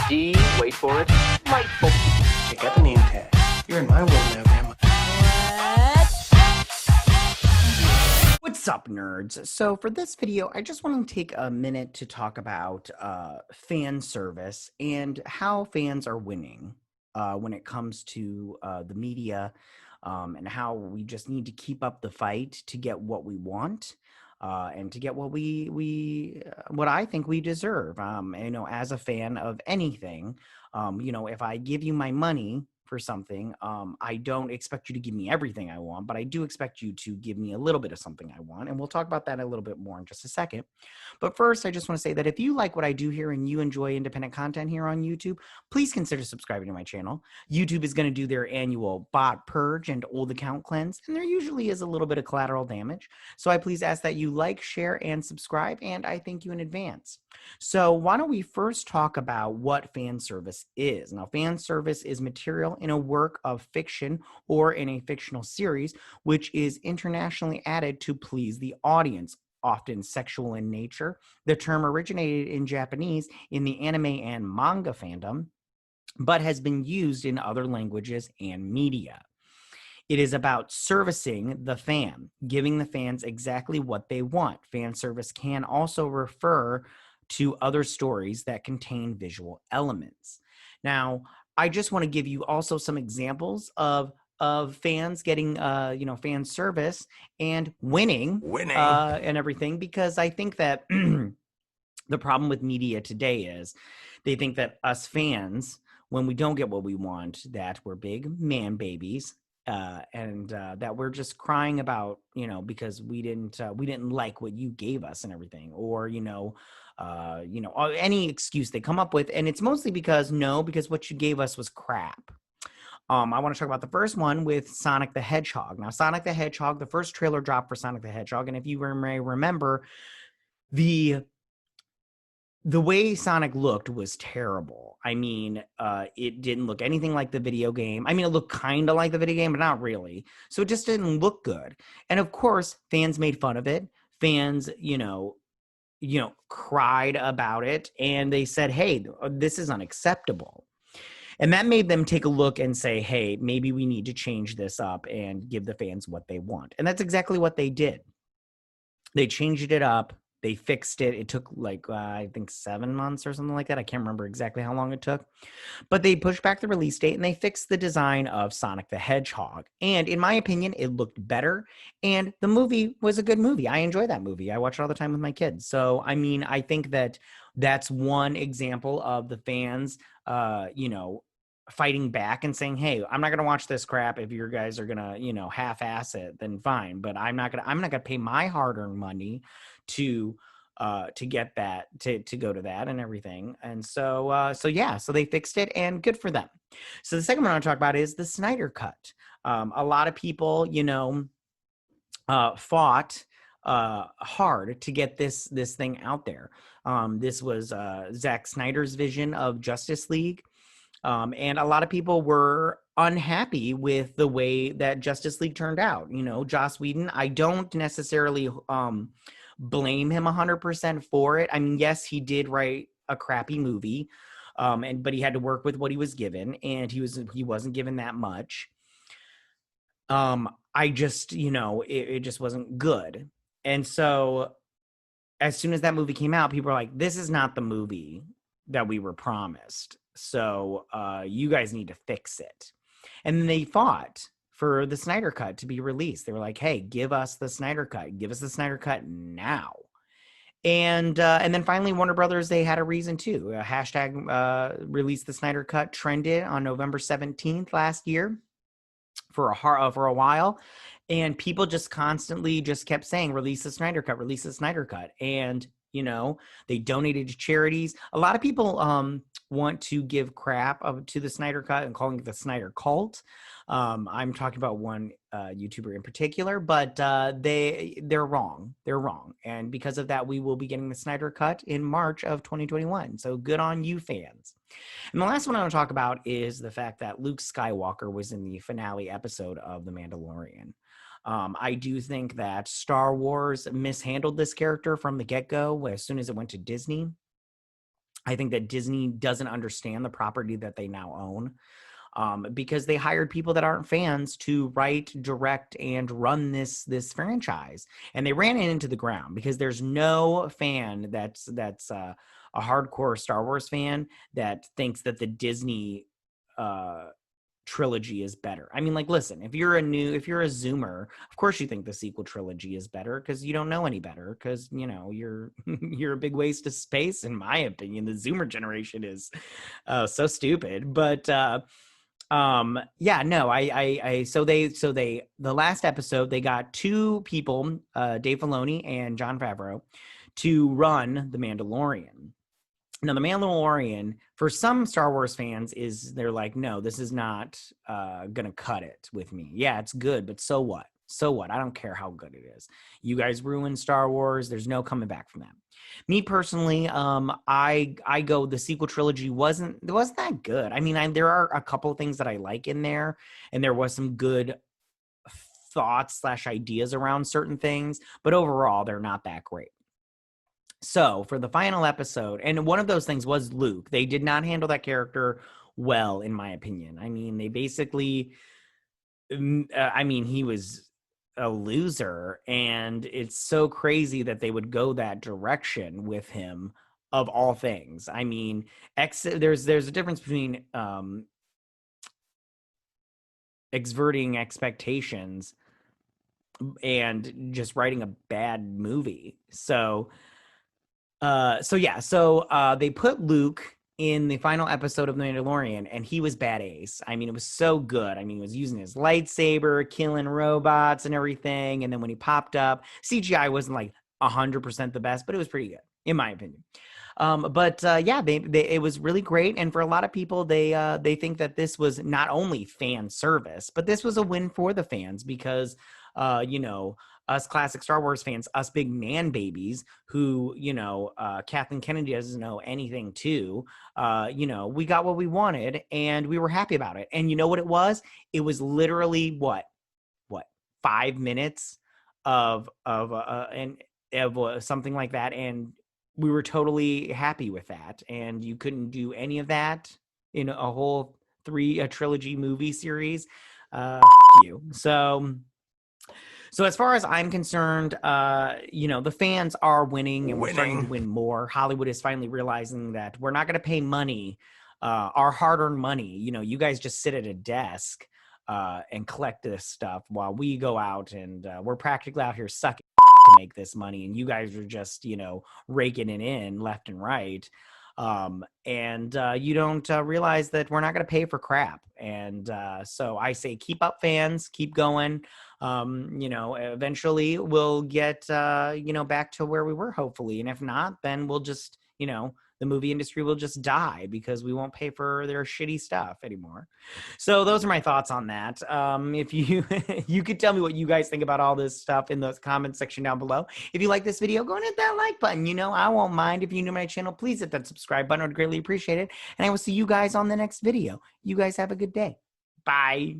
D, wait for it, delightful. Check out the name tag. You're in my world now, Grandma. What's up, nerds? So for this video, I just want to take a minute to talk about fan service and how fans are winning when it comes to the media, and how we just need to keep up the fight to get what we want. And to get what what I think we deserve. As a fan of anything, if I give you my money for something, I don't expect you to give me everything I want, but I do expect you to give me a little bit of something I want. And we'll talk about that a little bit more in just a second. But first, I just want to say that if you like what I do here and you enjoy independent content here on YouTube, please consider subscribing to my channel. YouTube is going to do their annual bot purge and old account cleanse, and there usually is a little bit of collateral damage. So I please ask that you like, share, and subscribe, and I thank you in advance. So why don't we first talk about what fan service is? Now, fan service is material in a work of fiction or in a fictional series, which is internationally added to please the audience, often sexual in nature. The term originated in Japanese in the anime and manga fandom, but has been used in other languages and media. It is about servicing the fan, giving the fans exactly what they want. Fan service can also refer to other stories that contain visual elements. Now, I just want to give you also some examples of fans getting fan service and winning and everything, because I think that the problem with media today is they think that us fans, when we don't get what we want, that we're big man babies, and that we're just crying about, because we didn't like what you gave us and everything, or any excuse they come up with, and it's mostly because what you gave us was crap. I want to talk about the first one with Sonic the Hedgehog. Now, Sonic the Hedgehog, the first trailer dropped for Sonic the Hedgehog, and if you may remember, the way Sonic looked was terrible. I mean, it didn't look anything like the video game. I mean, it looked kind of like the video game, but not really. So it just didn't look good. And of course, fans made fun of it. Fans, cried about it, and they said, hey, this is unacceptable. And that made them take a look and say, hey, maybe we need to change this up and give the fans what they want. And that's exactly what they did. They changed it up. They fixed it. It took I think 7 months or something like that. I can't remember exactly how long it took. But they pushed back the release date and they fixed the design of Sonic the Hedgehog. And in my opinion, it looked better. And the movie was a good movie. I enjoy that movie. I watch it all the time with my kids. So, I mean, I think that that's one example of the fans, fighting back and saying, hey, I'm not going to watch this crap. If you guys are going to, half-ass it, then fine. But I'm not going to pay my hard-earned money to get that, to go to that and everything. And so they fixed it, and good for them. So the second one I want to talk about is the Snyder Cut. A lot of people, fought hard to get this thing out there. This was Zack Snyder's vision of Justice League. And a lot of people were unhappy with the way that Justice League turned out. Joss Whedon, I don't necessarily blame him 100% for it. I mean, yes, he did write a crappy movie, but he had to work with what he was given, and he wasn't given that much. I just, it just wasn't good. And so as soon as that movie came out, people were like, this is not the movie that we were promised. So you guys need to fix it. And then they fought for the Snyder Cut to be released. They were like, hey, give us the Snyder Cut. Give us the Snyder Cut now. And then finally, Warner Brothers, they had a reason too. Hashtag release the Snyder Cut trended on November 17th last year for a while. And people just constantly just kept saying, release the Snyder Cut, release the Snyder Cut. And, they donated to charities. A lot of people want to give crap to the Snyder Cut and calling it the Snyder Cult. I'm talking about one YouTuber in particular, but they're wrong. They're wrong. And because of that, we will be getting the Snyder Cut in March of 2021. So good on you, fans. And the last one I want to talk about is the fact that Luke Skywalker was in the finale episode of The Mandalorian. I do think that Star Wars mishandled this character from the get-go as soon as it went to Disney. I think that Disney doesn't understand the property that they now own, because they hired people that aren't fans to write, direct, and run this franchise, and they ran it into the ground because there's no fan that's a hardcore Star Wars fan that thinks that the Disney trilogy is better. I mean, like, listen, if you're a Zoomer, of course you think the sequel trilogy is better because you don't know any better, because you're you're a big waste of space, in my opinion. The Zoomer generation is so stupid. But yeah, no, so they the last episode, they got two people, Dave Filoni and Jon Favreau, to run The Mandalorian. Now, The Mandalorian, for some Star Wars fans, they're like, no, this is not going to cut it with me. Yeah, it's good, but so what? So what? I don't care how good it is. You guys ruined Star Wars. There's no coming back from that. Me personally, I go, the sequel trilogy wasn't that good. I mean, there are a couple of things that I like in there, and there was some good thoughts / ideas around certain things, but overall, they're not that great. So for the final episode, and one of those things was Luke, they did not handle that character well, in my opinion. I mean, they basically, he was a loser, and it's so crazy that they would go that direction with him, of all things. I mean, there's a difference between exverting expectations and just writing a bad movie. So they put Luke in the final episode of The Mandalorian, and he was bad ace. I mean, it was so good. I mean, he was using his lightsaber, killing robots and everything. And then when he popped up, CGI wasn't like 100% the best, but it was pretty good, in my opinion. It was really great. And for a lot of people, they think that this was not only fan service, but this was a win for the fans because, us classic Star Wars fans, us big man babies who, Kathleen Kennedy doesn't know anything to, we got what we wanted and we were happy about it. And you know what it was? It was literally what 5 minutes of something like that. And we were totally happy with that. And you couldn't do any of that in a whole trilogy movie series. You. So as far as I'm concerned, the fans are winning, and we're starting to win more. Hollywood is finally realizing that we're not going to pay money, our hard-earned money. You guys just sit at a desk and collect this stuff while we go out and we're practically out here sucking to make this money, and you guys are just, raking it in left and right. You don't realize that we're not going to pay for crap. And so I say, keep up, fans, keep going. Eventually we'll get, back to where we were, hopefully. And if not, then we'll just, the movie industry will just die because we won't pay for their shitty stuff anymore. So those are my thoughts on that. If you you could tell me what you guys think about all this stuff in the comment section down below. If you like this video, go and hit that like button. I won't mind. If you're new to my channel, please hit that subscribe button. I would greatly appreciate it. And I will see you guys on the next video. You guys have a good day. Bye.